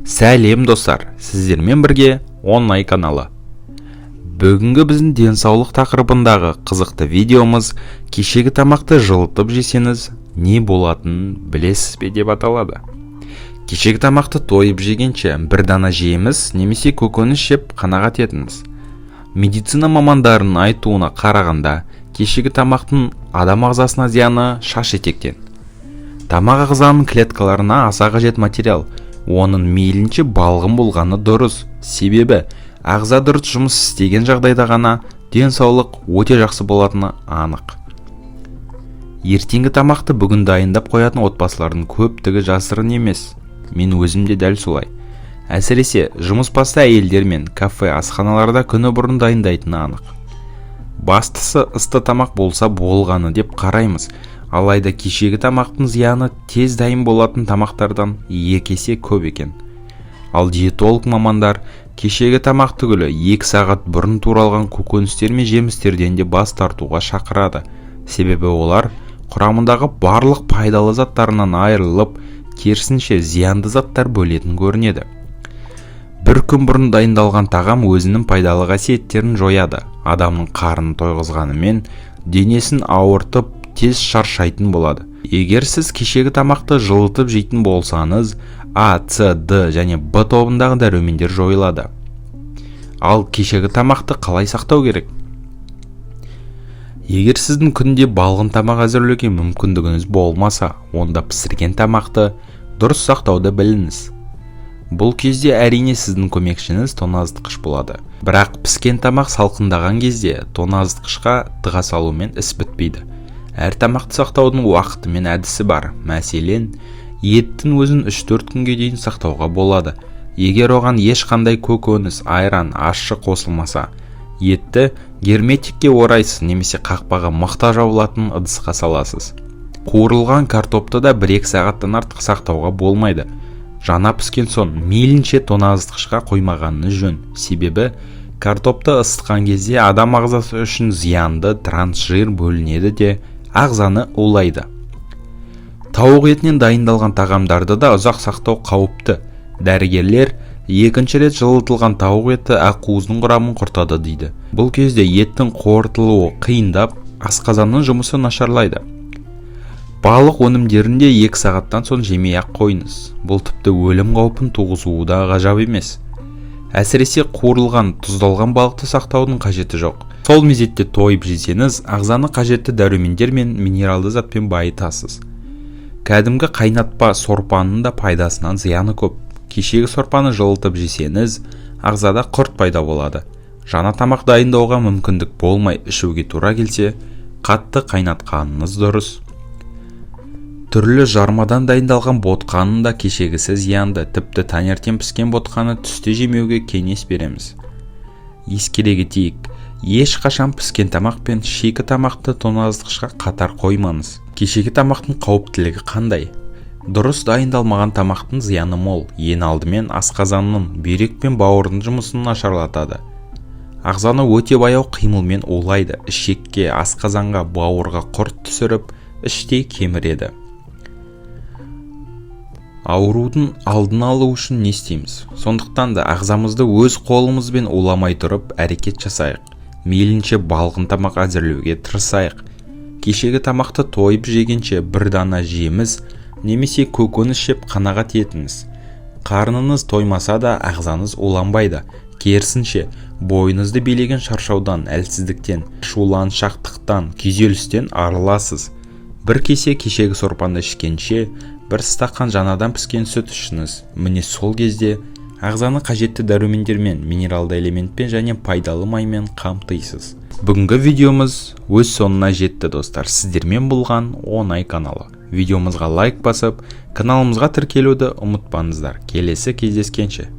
Сәлем достар, сіздермен бірге онлайн каналы. Бүгінгі біздің денсаулық тақырыбындағы қызықты видеомыз кешегі тамақты жылытып жесеңіз не болатынын білесіз бе деп аталады. Кешегі тамақты тойып жегенше бір дана жейміз немесе көкөніс жеп қанағат етіңіз. Медицина мамандарының айтуына қарағанда, кешегі тамақтың адам ағзасына зияны шаш етектен. Тамақ ағзаның клеткаларына аса қажет материал. Оның мейлінше балғын болғаны дұрыс. Себебі ағза дұрыс жұмыс істеген жағдайда ғана денсаулық өте жақсы болатыны анық. Ертеңгі тамақты бүгін дайындап қоятын отбасылардың көптігі жасырын емес. Мен өзім де дәл солай. Әсіресе жұмыс басты әйелдер мен кафе асханаларда күні бұрын дайындайтыны анық. Бастысы ысты тамақ болса болғаны деп қараймыз. Алайда кешегі тамақтың зияны тез дайын болатын тамақтардан екі есе көп екен. Ал диетолог мамандар кешегі тамақ түгілі 2 сағат бұрын туралған көкөністер мен жемістерден де бас тартуға шақырады. Себебі олар құрамындағы барлық пайдалы заттарынан айырылып, керісінше зиянды заттар бөлетін көрінеді. Бір күн бұрын дайындалған тағам өзінің пайдалы қасиеттерін жояды. Адамның қарнын тойғызғанымен денесін ауыртып тез шаршайтын болады. Егер сіз кешегі тамақты жылытып жейтін болсаңыз, А, С, Д және Б тобындағы дәрумендер жойылады. Ал кешегі тамақты қалай сақтау керек? Егер сіздің күнде балғын тамақ әзірлеуге мүмкіндігіңіз болмаса, онда пісірген тамақты дұрыс сақтауды біліңіз. Бұл кезде әрине сіздің көмекшіңіз тоңазытқыш болады. Бірақ піскен тамақ салқындаған кезде тоңазытқышқа тыға салумен іс бітпейді. Әр тамақты сақтаудың уақыты мен әдісі бар. Мәселен, еттің өзін 3-4 күнге дейін сақтауға болады. Егер оған ешқандай көкөніс, айран, ащы қосылмаса, етті герметикке орайсыз немесе қақпаға мықта жабылатын ыдысқа саласыз. Қуырылған картопты да 1-2 сағаттан артық сақтауға болмайды. Жана піскен соң мейлінше тоңазытқышқа қоймағаныңыз жөн. Себебі картопты ысытқан кезде адам ағзасы үшін зиянды трансжир бөлінеді де ағзаны улайды. Тауық етінен дайындалған тағамдарды да ұзақ сақтау қауіпті. Дәрігерлер екінші рет жылытылған тауық еті ақуыздың құрамын құртады дейді. Бұл кезде еттің қорытылуы қиындап, асқазанның жұмысы нашарлайды. Балық өнімдерінде 2 сағаттан соң жемей ақ қойыңыз. Бұл тіпті өлім қаупін туғызуы да ғажап емес. Әсіресе қуырылған, тұздалған балықты сақтаудың қажеті жоқ. Сол мезетте тойып жесеңіз, ағзаны қажетті дәрумендер мен минералды затпен байытасыз. Кәдімгі қайнатпа сорпаның да пайдасынан зияны көп. Кешегі сорпаны жылытып жесеңіз, ағзада құрт пайда болады. Жаңа тамақ дайындауға мүмкіндік болмай ішуге тура келсе, қатты қайнатқаныңыз дұрыс. Түрлі жармадан дайындалған ботқаның да кешегісі зиянды, тіпті таңертең піскен ботқаны түсте жемеуге кеңес береміз. Ескере кетейік, ешқашан піскен тамақ пен шикі тамақты тоңазытқышқа қатар қоймаңыз. Кешегі тамақтың қауіптілігі қандай? Дұрыс дайындалмаған тамақтың зияны мол. Ең алдымен асқазанның, бүйрек пен бауырдың жұмысын нашарлатады. Ағзаны өте баяу қимылмен улайды, ішекке, асқазанға, бауырға құрт түсіріп, іштей кеміреді. Аурудың алдын алу үшін не істейміз? Сондықтан да ағзамызды өз қолымызбен уламай тұрып әрекет жасайық. Мейлінше балғын тамақ әзірлеуге тырысайық. Кешегі тамақты тойып жегенше бір дана жеміз немесе көкөніс жеп қанағат етіңіз. Қарныңыз тоймаса да ағзаңыз уланбайды. Керісінше бойыңызды билеген шаршаудан, әлсіздіктен, шуланшақтықтан, күйзелістен арыласыз. Бір кесе кешегі сорпаны ішкенше, бір стақан жаңадан піскен сүт ішіңіз. Міне сол кезде ағзаны қажетті дәрумендермен, минералды элементпен және пайдалы маймен қамтисыз. Бүгінгі видеомыз өз соңына жетті достар. Сіздермен болған онлайн каналы. Видеомызға лайк басып, каналымызға тіркелуді ұмытпаңыздар. Келесі кездескенше.